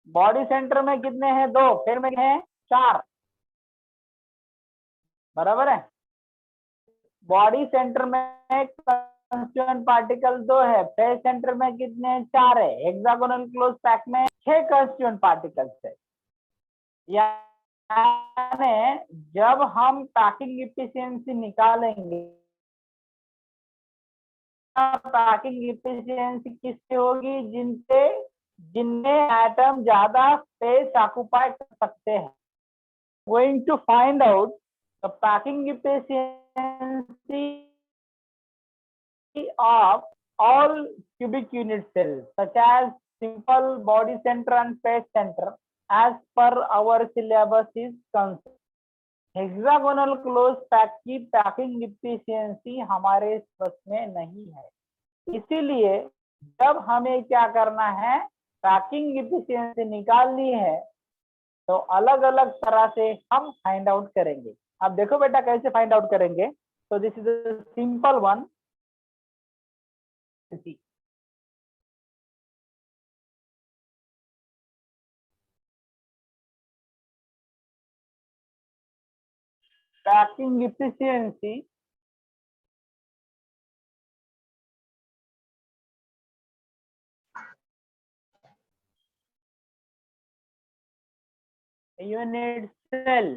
Body centre में कितने हैं? 2, फिर में कितने हैं? 4, बराबर है। बॉडी सेंटर में कंस्टिट्यूएंट पार्टिकल 2 है, फेस सेंटर में कितने हैं? 4 है। हेक्सागोनल क्लोज पैक में 6 कंस्टिट्यूएंट पार्टिकल्स है। यानी जब हम पैकिंग इफिशियंसी निकालेंगे, पैकिंग इफिशियंसी किससे होगी? जिनमें एटम ज्यादा स्पेस ऑक्युपाई कर सकते हैं। Going to find out the packing efficiency of all cubic unit cells such as simple body center and face center as per our syllabus is concerned. Hexagonal close pack की packing efficiency हमारे syllabus में नहीं है, इसीलिए जब हमें क्या करना है, पैकिंग इफिशियंसी निकालनी है, तो अलग अलग तरह से हम फाइंड आउट करेंगे। अब देखो बेटा कैसे फाइंड आउट करेंगे। तो this is a simple one. Packing efficiency unit cell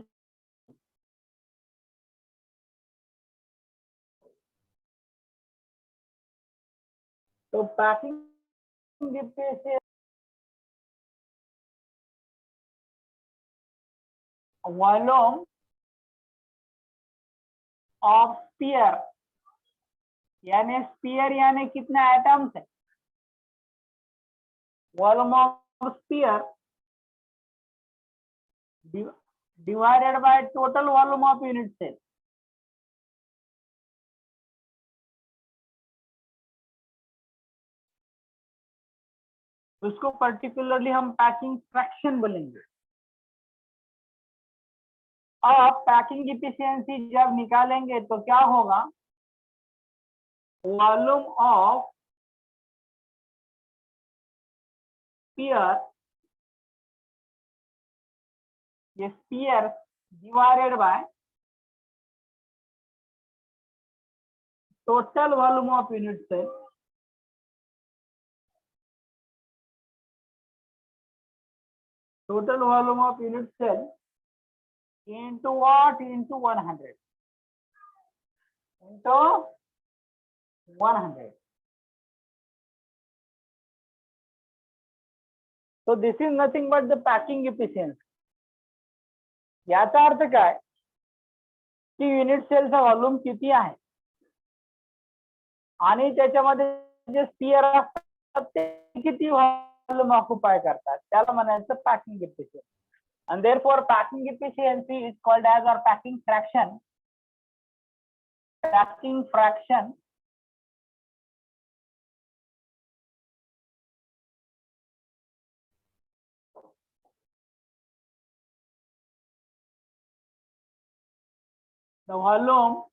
तो packing efficiency volume of sphere, यानी स्फीयर यानी कितने एटम्स है, volume of sphere divided by total volume of unit cell. उसको पर्टिकुलरली हम पैकिंग फ्रैक्शन बोलेंगे। अब पैकिंग इफिशियंसी जब निकालेंगे तो क्या होगा, वॉल्यूम ऑफ स्फीयर, ये sphere divided by total volume of unit cell, total volume of unit cell into what? Into 100, into 100. So this is nothing but the packing efficiency. याचा अर्थ काय की युनिट सेलचा व्हॉल्यूम किती आहे आणि त्याच्यामध्ये जे स्फियर असतात ते किती व्हॉल्यूम ऑक्युपाय करतात, त्याला म्हणायचं packing efficiency. and therefore packing efficiency is called as our packing fraction. Packing fraction the volume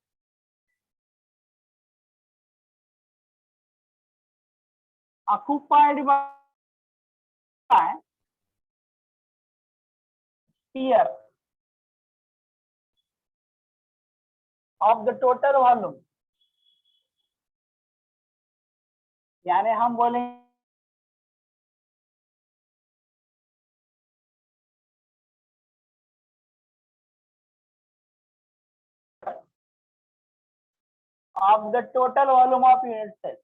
occupied by sphere of the total volume, यानी हम बोलेंगे of the total volume of unit cell.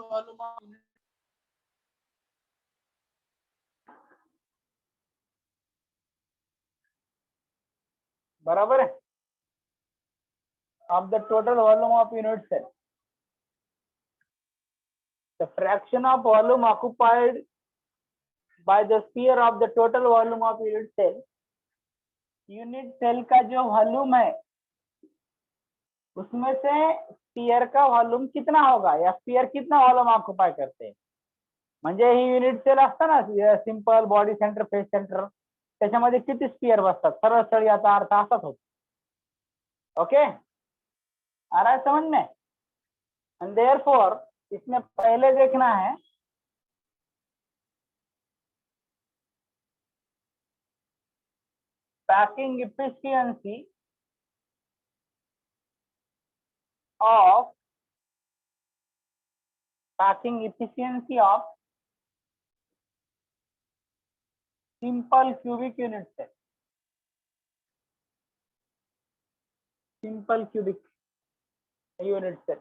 Volume of unit बराबर है, of the total volume of unit cell. The fraction of volume occupied by the sphere of the total volume of unit cell. Unit cell का जो volume है उसमें से sphere का volume कितना होगा, या स्फीयर कितना वॉल्यूम ऑक्युपाई करते हैं, म्हणजे ही युनिट सेल असतं ना, simple body centre face centre, त्याच्यामध्ये किती स्पियर बसतात, सरळ सरळ याचा अर्थ असाच होतो. ओके, आ रहा है समझ में? एंड देयरफॉर इसमें पहले देखना है packing efficiency of simple cubic unit cell. Simple cubic unit cell.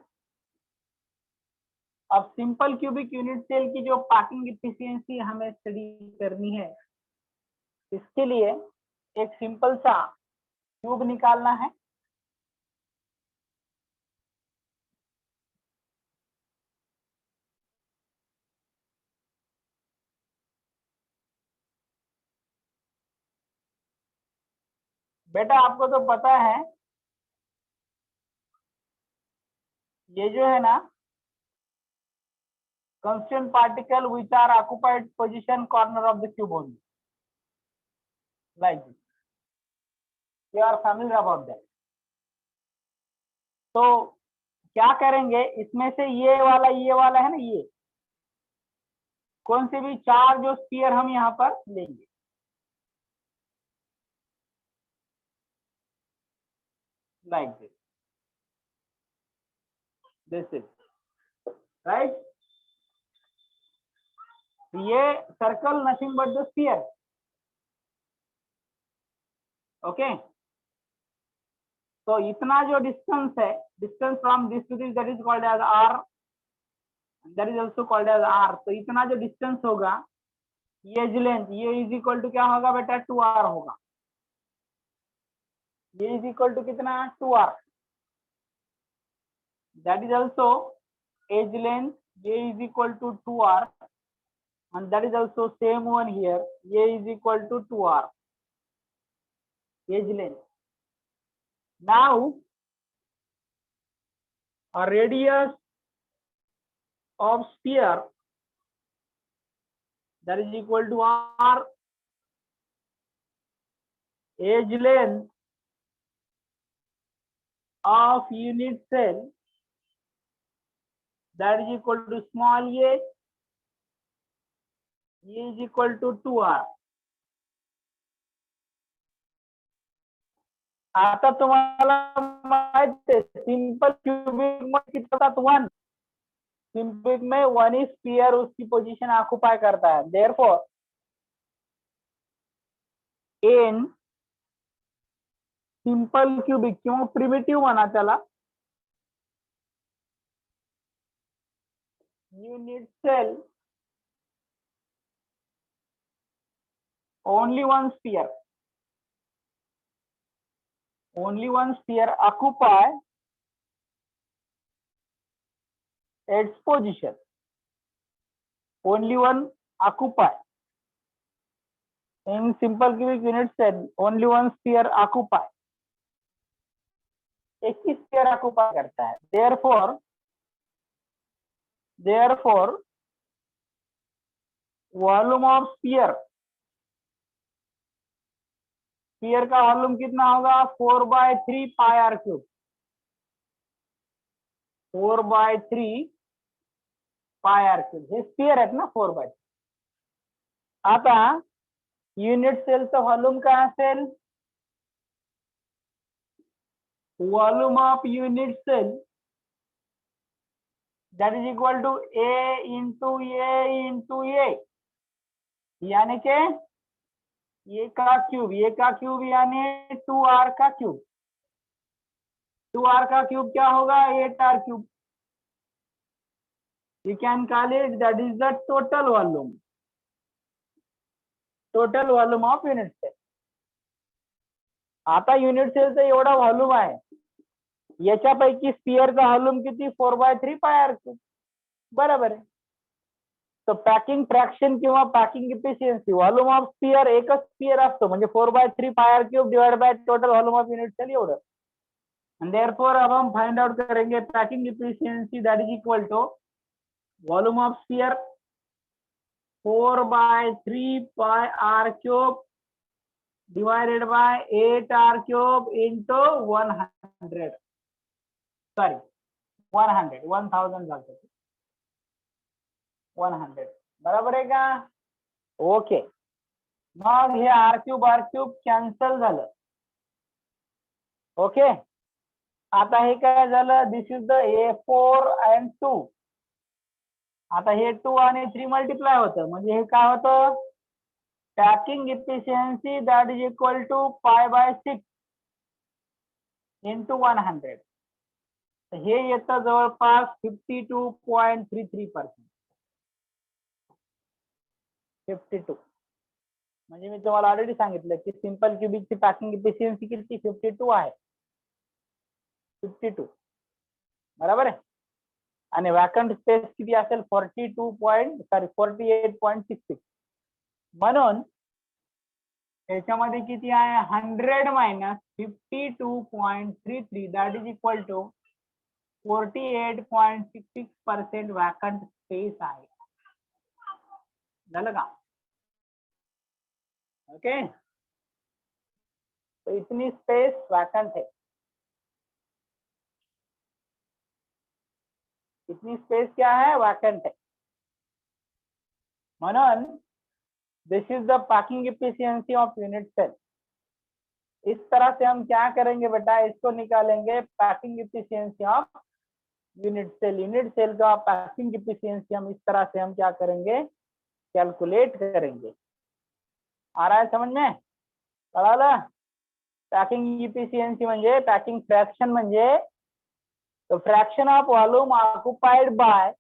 अब सिंपल क्यूबिक यूनिट सेल की जो पैकिंग इफिशियंसी हमें स्टडी करनी है, इसके लिए एक सिंपल सा क्यूब निकालना है. बेटा आपको तो पता है ये जो है ना, constant particle which are occupied position corner of the cube only, like this. You are familiar about that. तो क्या करेंगे, इसमें से ये वाला है ना, ये कौन से भी चार जो स्फीयर हम यहाँ पर लेंगे, like this is right. ये circle nothing but the sphere. Okay, तो इतना जो डिस्टेंस है, distance from this to this, that is called as R, that is also called as R. तो इतना जो डिस्टेंस होगा, ये एज लेंथ, ये इज इक्वल टू क्या होगा बेटा, 2r होगा. ये इज इक्वल टू कितना, 2r. That is also edge length, ये is equal to 2r, and that is also same one here, a is equal to 2r edge length. Now a radius of sphere, that is equal to r, edge length of unit cell, that is equal to small a is equal to 2r. आता तुम्हाला माहित आहे simple cubic में कितना था, 1. Simple में 1 ही sphere उसकी position occupy करता है. देयरफॉर इन सिंपल क्यूबिक किंवा प्रिमिटिव्ह म्हणा त्याला, unit cell only one sphere occupy its position. Only one occupy. In simple cubic unit cell, only one sphere occupy. एक ही स्फीयर ऑक्युपाई करता है. therefore volume of sphere, sphere का volume कितना होगा, 4/3 pi r cube. 4/3 pi r cube हे sphere आहेत ना, 4/3. आता युनिट सेलचा व्हॉल्यूम काय असेल, volume of unit cell that is equal to a into a, यानी के ये का क्यूब यानी 2r का क्यूब. 2r का क्यूब क्या होगा, 8r cube. You can call it, that is the total volume of unit cell. आता युनिट सेलचा एवढा व्हॉल्यूम आहे, याच्यापैकी स्फीयरचा व्हॉल्यूम किती, 4/3 पाई आर क्यूब. बरोबर आहे. तो पॅकिंग फ्रॅक्शन किंवा packing efficiency, volume of sphere एकच स्फीयर असतो, म्हणजे 4/3 pi r cube divide by total volume of unit cell एवढं. एंड देयरफॉर अब हम फाइंड आउट करेंगे packing efficiency, that is equal to volume of sphere 4/3 pi r cube divided by 8 r cube into 100. Sorry, 100, 1000 झालं. 100 बरोबर आहे का? Okay. मग हे r cube cancel झालं. Okay. आता हे काय झालं? This is the A4 and 2. आता हे 2 आणि 3 मल्टिप्लाय होतं, म्हणजे हे काय होतं? Packing efficiency that is equal to pi/6 into 100. हे येतं जवळपास 52.33%. 52. म्हणजे मी तुम्हाला ऑलरेडी सांगितलं की सिंपल क्युबिकची पॅकिंग इफिशियन्सी किती? 52 आहे. 52 बरोबर आहे. आणि वॅकंट स्पेस किती असेल? 48.66. म्हणून त्याच्यामध्ये किती आहे? 100 minus 52.33 that is equal to 48.66% vacant space आहे. झालं का? ओके. तो इतनी स्पेस वैकेंट है. इतनी स्पेस क्या है? वैकेंट है. म्हणून this is the packing efficiency of unit cell. इस तरह से हम क्या करेंगे बेटा? इसको निकालेंगे packing efficiency of unit cell. Unit cell का पैकिंग एफिशिएंसी हम इस तरह से हम क्या करेंगे? कैलकुलेट करेंगे. आ रहा है समझ में? कळालं? पॅकिंग इफिशियन्सी म्हणजे पॅकिंग फ्रॅक्शन म्हणजे the fraction of volume occupied by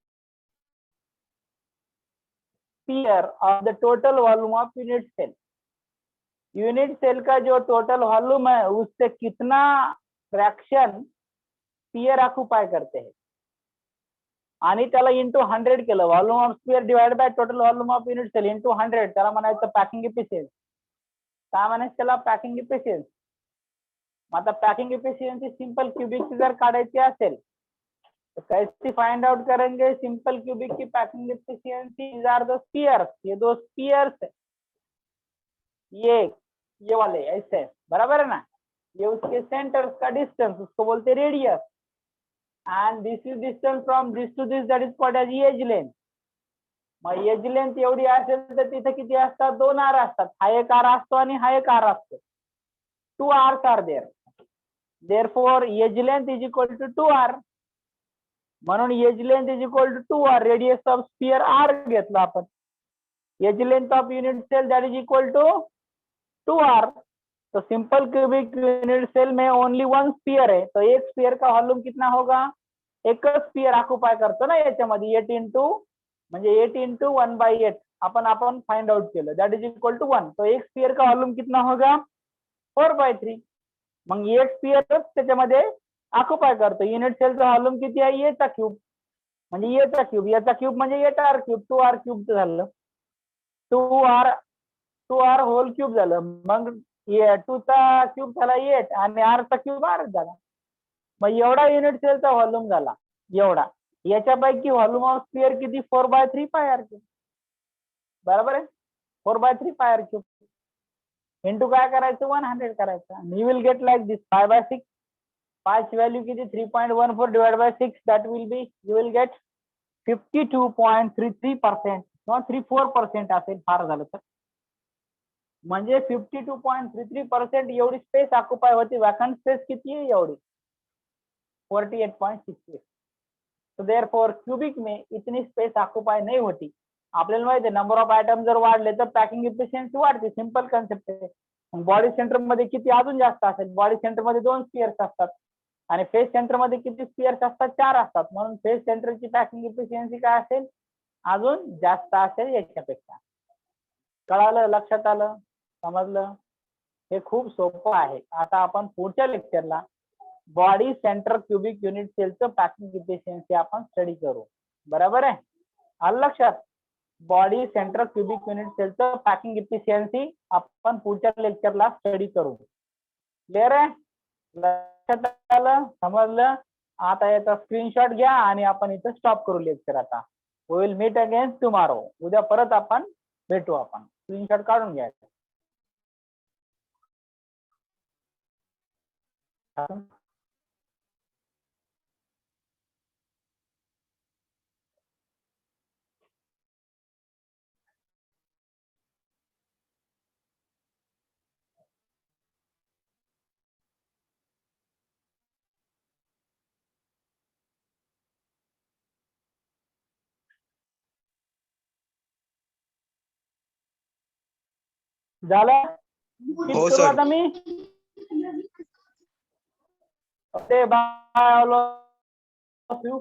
sphere of the total volume of unit cell. Unit cell का जो टोटल वॉल्यूम है उससे कितना फ्रॅक्शन स्फियर ऑक्युपाय करते हैं आणि त्याला इंटू 100 केलं. Volume of sphere divide by total volume of unit cell into 100 त्याला म्हणायचं पॅकिंग इफिशियन्सी. काय म्हणायचं त्याला? Packing efficiency. आता पॅकिंग इफिशियन्सी सिंपल क्यूबिक जर काढायची असेल तो कैसे फाइंड आउट करेंगे? सिंपल क्यूबिक की packing efficiency is are the spheres. ये दो स्फीयर्स है, ये वाले ऐसे, बराबर है ना? ये उसके सेंटर्स का डिस्टेंस, उसको बोलते radius. And this is distance from this to this that is called as edge length. मग एज लेंथ एवढी असेल तर तिथे किती असतात? 2 आर असतात. हा एक आर असतो आणि हा एक आर असतो. 2 rs r there. Therefore edge length is equal to 2 r. म्हणून edge length is equal to 2 r. Radius of sphere r घेतला आपण. Edge length of unit cell that is equal to 2 r. तो simple cubic unit cell में only 1 sphere है. तो एक sphere का volume कितना होगा? एकच स्फियर ऑक्युपाय करतो ना याच्यामध्ये. 8 इंटू म्हणजे 8 इंटू 1/8 आपण फाइंड आउट केलं. That is equal to 1. तो एक स्फियर का वॉल्यूम कितना होगा? 4/3. मग एक स्फियरच त्याच्यामध्ये ऑक्युपाय करतो. युनिट सेलचा व्हॉल्यूम किती आहे? एचा क्यूब. म्हणजे एचा क्यूब, याचा क्यूब म्हणजे 8r क्यूब. 2r क्यूब झालं. 2r होल क्यूब झालं. मग 2 चा क्यूब झाला 8 आणि r चा क्यूब r झाला. मग एवढा युनिट सेलचा व्हॉल्यूम झाला. एवढा. याच्यापैकी व्हॉल्यूम ऑफ स्फियर किती? 4/3 पाय r क्यूब. बरोबर आहे? 4/3 पाय r क्यूब इंटू काय करायचं? 100 करायचं. You will get like this 5/6. 5 value किती? 3.14 divide by 6 that will be, you will get 52.33% किंवा 34% असेल फार झालं तर. म्हणजे 52.33% एवढी स्पेस ऑक्युपाय होती. वॅकंट स्पेस किती आहे? एवढी 48.66. तो देयरफॉर क्यूबिक में इतनी स्पेस ऑक्युपाय नहीं होती. आपल्याला माहिती आहे नंबर ऑफ आयटम जर वाढले तर पॅकिंग इफिशियन्सी वाढते. सिंपल कन्सेप्ट आहे. बॉडी सेंटर मध्ये किती? अजून जास्त असेल. बॉडी सेंटर मध्ये 2 स्फियर्स असतात आणि फेस सेंटर मध्ये किती स्फियर्स असतात? 4 असतात. म्हणून फेस सेंटरची पॅकिंग इफिशियन्सी काय असेल? अजून जास्त असेल याच्यापेक्षा. कळालं? लक्षात आलं? समजलं? हे खूप सोपं आहे. आता आपण पुढच्या लेक्चरला बॉडी सेंटर क्यूबिक युनिट सेलचं पॅकिंग इफिशियन्सी आपण स्टडी करू. बरोबर आहे? आलं लक्षात? बॉडी सेंटर क्यूबिक युनिट सेलचं पॅकिंग इफिशियन्सी आपण पुढच्या लेक्चरला स्टडी करू. क्लिअर आहे? लक्षात आलं? समजलं? आता याचा स्क्रीनशॉट घ्या आणि आपण इथं स्टॉप करू लेक्चर आता. We will meet again tomorrow. उद्या परत आपण भेटू. आपण स्क्रीनशॉट काढून घ्यायचा. झालं. हो करू सर. आता मी. Okay bye all of you.